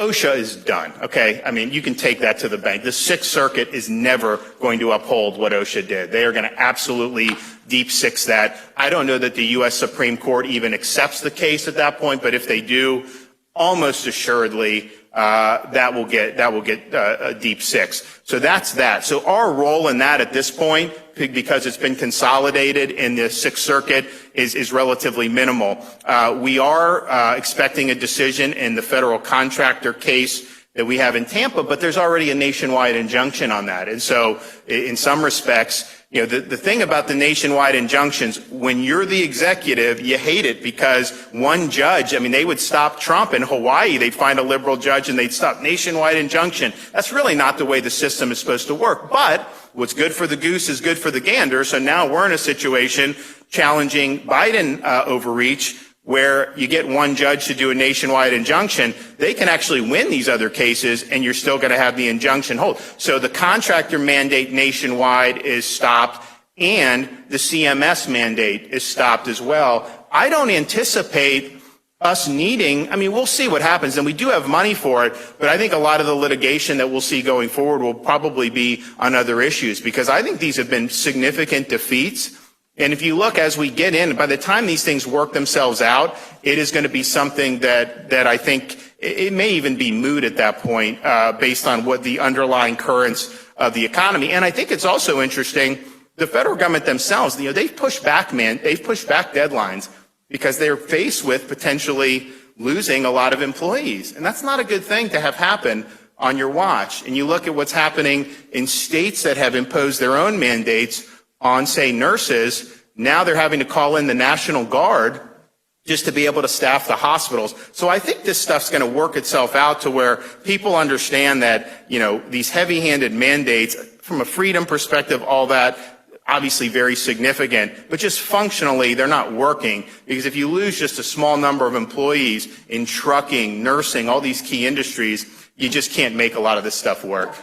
OSHA is done, okay? I mean, you can take that to the bank. The Sixth Circuit is never going to uphold what OSHA did. They are going to absolutely deep six that. I don't know that the U.S. Supreme Court even accepts the case at that point, but if they do, almost assuredly, that will get a deep six. So that's that. So our role in that at this point, because it's been consolidated in the Sixth Circuit, is relatively minimal. We are expecting a decision in the federal contractor case that we have in Tampa, but there's already a nationwide injunction on that. And so in some respects, you know, the thing about the nationwide injunctions, when you're the executive, you hate it because one judge, I mean, they would stop Trump in Hawaii. They'd find a liberal judge and they'd stop nationwide injunction. That's really not the way the system is supposed to work. But what's good for the goose is good for the gander. So now we're in a situation challenging Biden overreach, where you get one judge to do a nationwide injunction. They can actually win these other cases, and you're still going to have the injunction hold. So the contractor mandate nationwide is stopped, and the CMS mandate is stopped as well. I don't anticipate us needing, I mean, we'll see what happens, and we do have money for it, but I think a lot of the litigation that we'll see going forward will probably be on other issues, because I think these have been significant defeats. And if you look as we get in, by the time these things work themselves out, it is going to be something that I think it may even be moot at that point, based on what the underlying currents of the economy. And I think it's also interesting, the federal government themselves, you know, they've pushed back deadlines because they're faced with potentially losing a lot of employees. And that's not a good thing to have happen on your watch. And you look at what's happening in states that have imposed their own mandates on, say, nurses. Now they're having to call in the National Guard just to be able to staff the hospitals. So I think this stuff's going to work itself out to where people understand that, you know, these heavy-handed mandates, from a freedom perspective, all that, obviously very significant, but just functionally they're not working, because if you lose just a small number of employees in trucking, nursing, all these key industries, you just can't make a lot of this stuff work.